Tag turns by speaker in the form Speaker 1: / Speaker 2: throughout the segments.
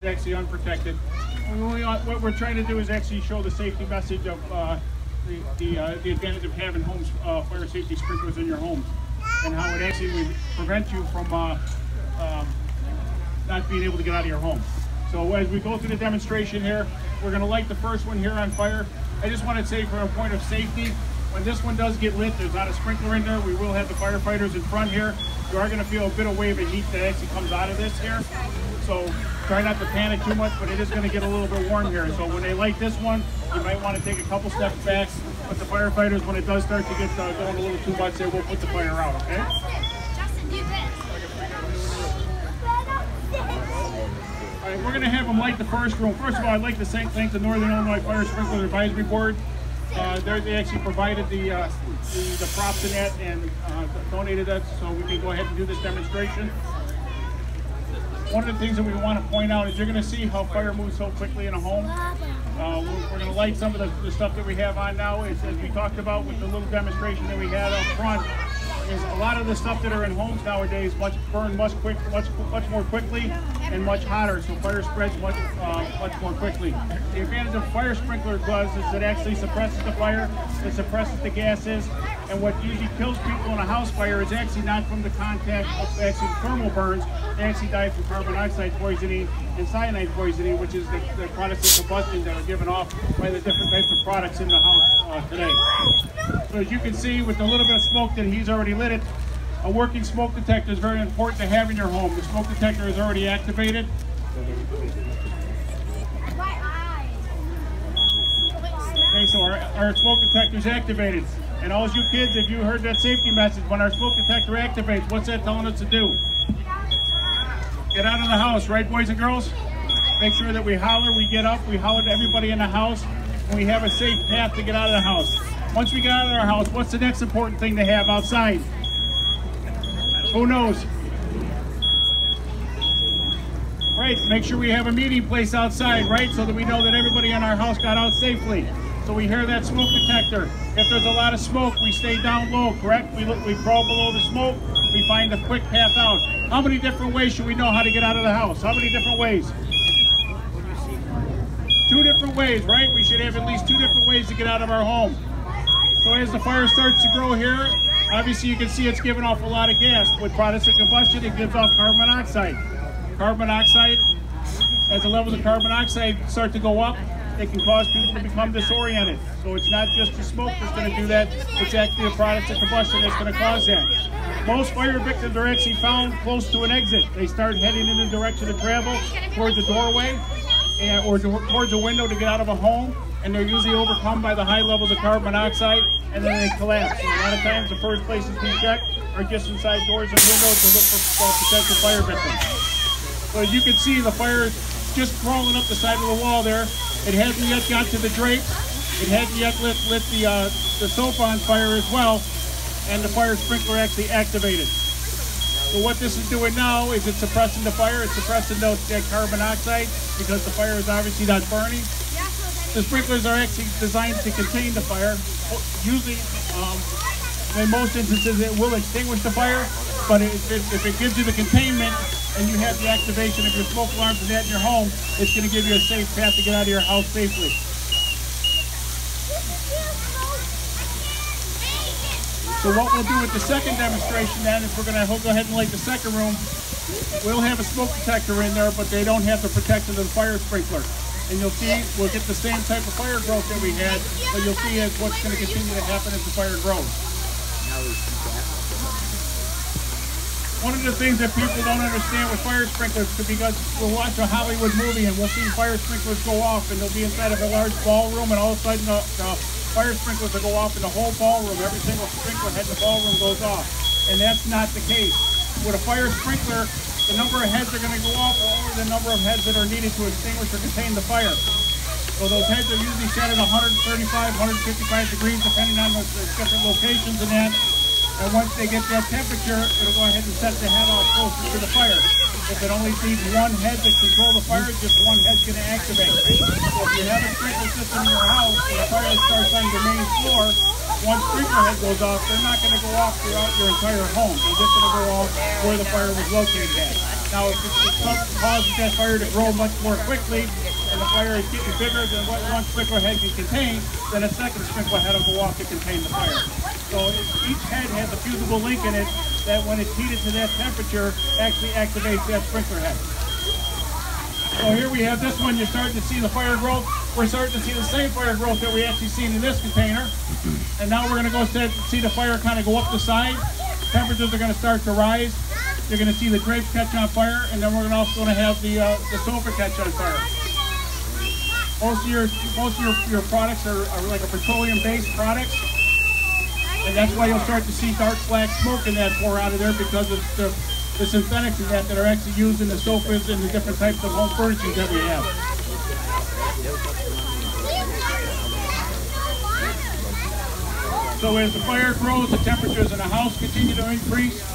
Speaker 1: Actually unprotected. What we're trying to do is actually show the safety message of the advantage of having fire safety sprinklers in your home, and how it actually would prevent you from not being able to get out of your home. So as we go through the demonstration here, we're going to light the first one here on fire. I just want to say, for a point of safety, when this one does get lit, there's not a sprinkler in there. We will have the firefighters in front here. You are going to feel a bit of wave of heat that actually comes out of this here. So try not to panic too much, but it is going to get a little bit warm here. So when they light this one, you might want to take a couple steps back. But the firefighters, when it does start to get going a little too much, they will put the fire out, okay? All right, we're going to have them light the first room. First of all, I'd like to thank the Northern Illinois Fire Sprinkler Advisory Board. They actually provided the props in that and donated that so we can go ahead and do this demonstration. One of the things that we want to point out is you're going to see how fire moves so quickly in a home. We're going to light some of the stuff that we have on now. As we talked about with the little demonstration that we had up front, is a lot of the stuff that are in homes nowadays burn much more quickly and much hotter, so fire spreads much more quickly. The advantage of fire sprinkler does is it actually suppresses the fire, it suppresses the gases, and what usually kills people in a house fire is actually not from the contact of actually thermal burns. They actually die from carbon dioxide poisoning and cyanide poisoning, which is the products of combustion that are given off by the different types of products in the house today. So as you can see, with the little bit of smoke that he's already lit it, a working smoke detector is very important to have in your home. The smoke detector is already activated. Okay, so our smoke detector is activated. And all you kids, if you heard that safety message, when our smoke detector activates, what's that telling us to do? Get out of the house, right, boys and girls? Make sure that we holler, we get up, we holler to everybody in the house, and we have a safe path to get out of the house. Once we get out of our house, what's the next important thing to have outside? Who knows? Right, make sure we have a meeting place outside, right, so that we know that everybody in our house got out safely. So we hear that smoke detector. If there's a lot of smoke, we stay down low, correct? We crawl below the smoke, we find a quick path out. How many different ways should we know how to get out of the house? How many different ways? 2 different ways, right? We should have at least 2 different ways to get out of our home. So as the fire starts to grow here, obviously you can see it's giving off a lot of gas. With products of combustion, it gives off carbon monoxide. Carbon monoxide, as the levels of carbon monoxide start to go up, it can cause people to become disoriented. So it's not just the smoke that's going to do that, it's actually the products of combustion that's going to cause that. Most fire victims are actually found close to an exit. They start heading in the direction of travel towards a doorway or towards a window to get out of a home, and they're usually overcome by the high levels of carbon monoxide, and then they collapse. And a lot of times the first places we check are just inside doors and windows to look for potential fire victims. So as you can see, the fire is just crawling up the side of the wall there. It hasn't yet got to the drapes. It hasn't yet lit the soap on fire as well, and the fire sprinkler actually activated. So what this is doing now is it's suppressing the fire. It's suppressing that carbon monoxide because the fire is obviously not burning. The sprinklers are actually designed to contain the fire. Usually, in most instances, it will extinguish the fire, but if it gives you the containment and you have the activation of your smoke alarms and that in your home, it's going to give you a safe path to get out of your house safely. So what we'll do with the second demonstration then is we'll go ahead and light the second room. We'll have a smoke detector in there, but they don't have the protection of the fire sprinkler. And you'll see we'll get the same type of fire growth that we had, but you'll see what's going to continue to happen as the fire grows. One of the things that people don't understand with fire sprinklers is because we'll watch a Hollywood movie and we'll see fire sprinklers go off, and they'll be inside of a large ballroom, and all of a sudden the fire sprinklers will go off in the whole ballroom. Every single sprinkler head in the ballroom goes off, and that's not the case. With a fire sprinkler, the number of heads are going to go off are only the number of heads that are needed to extinguish or contain the fire. So those heads are usually set at 135, 155 degrees, depending on the different locations and that. And once they get that temperature, it'll go ahead and set the head off closer to the fire. If it only needs 1 head to control the fire, just 1 head's going to activate. So if you have a sprinkler system in your house and the fire starts on your main floor, 1 sprinkler head goes off, they're not going to go off throughout your entire home. They're just going to go off where the fire was located at. Now, if it causes that fire to grow much more quickly, and the fire is getting bigger than what one sprinkler head can contain, then a second sprinkler head will go off to contain the fire. So each head has a fusible link in it that when it's heated to that temperature, actually activates that sprinkler head. So here we have this one, you're starting to see the fire growth. We're starting to see the same fire growth that we actually seen in this container. And now we're going to go see the fire kind of go up the side. Temperatures are going to start to rise. You're going to see the grapes catch on fire, and then we're also going to have the sulfur catch on fire. Most of your products are like a petroleum-based products, and that's why you'll start to see dark black smoke in that pour out of there because of the synthetics in that are actually used in the sofas and the different types of home furnishings that we have. So as the fire grows, the temperatures in the house continue to increase.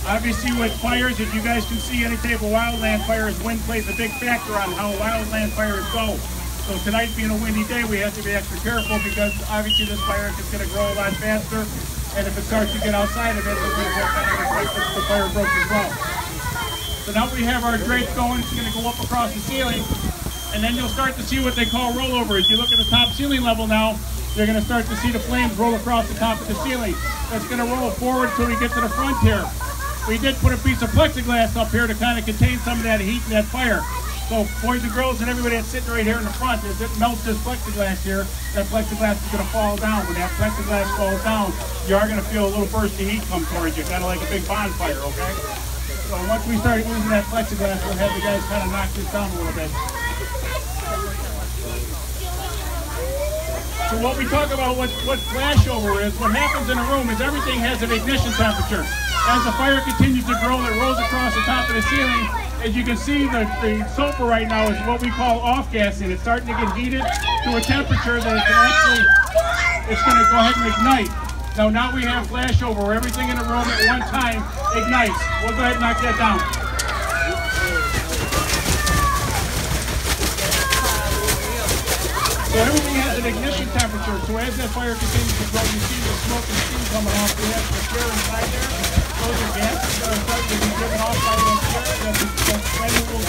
Speaker 1: Obviously with fires, as you guys can see, any type of wildland fires, wind plays a big factor on how wildland fires go. So tonight being a windy day, we have to be extra careful because obviously this fire is going to grow a lot faster, and if it starts to get outside of it, it's going to affect the fire broke as well. So now we have our drape going, it's going to go up across the ceiling, and then you'll start to see what they call rollover. If you look at the top ceiling level now, you're going to start to see the flames roll across the top of the ceiling. That's going to roll forward until we get to the front here. We did put a piece of plexiglass up here to kind of contain some of that heat and that fire. So boys and girls and everybody that's sitting right here in the front, as it melts this plexiglass here, that plexiglass is going to fall down. When that plexiglass falls down, you are going to feel a little burst of heat come towards you, kind of like a big bonfire, okay? So once we start using that plexiglass, we'll have you guys kind of knock this down a little bit. So what we talk about, what flashover is, what happens in a room is everything has an ignition temperature. As the fire continues to grow, it rolls across the top of the ceiling. As you can see, the sulfur right now is what we call off-gassing. It's starting to get heated to a temperature that it can actually, it's going to go ahead and ignite. Now we have flashover where everything in the room at one time ignites. We'll go ahead and knock that down. So everything has an ignition temperature, so as that fire continues to grow, you see the smoke and steam coming off. We have the chair inside there. Those are gases that are starting to be driven off by that chair. That's flammable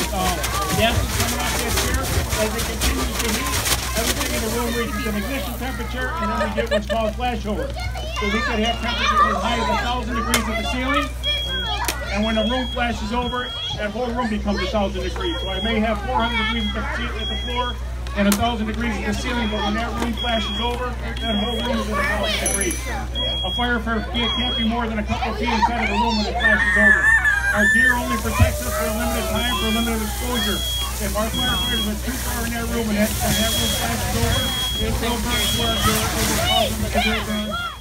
Speaker 1: gases coming off that chair. As it continues to heat, everything in the room reaches an ignition temperature, and then we get what's called flashover. So we could have temperatures as high as 1,000 degrees at the ceiling, and when the room flashes over, that whole room becomes 1,000 degrees. So I may have 400 degrees at the floor, and 1,000 degrees at the ceiling, but when that room flashes over, that whole room is at 1,000 degrees. A firefighter can't be more than a couple feet inside of the room when it flashes over. Our gear only protects us for a limited time, for a limited exposure. If our firefighters are too far in that room and that room flashes over, it's over to where it will cause them to burn.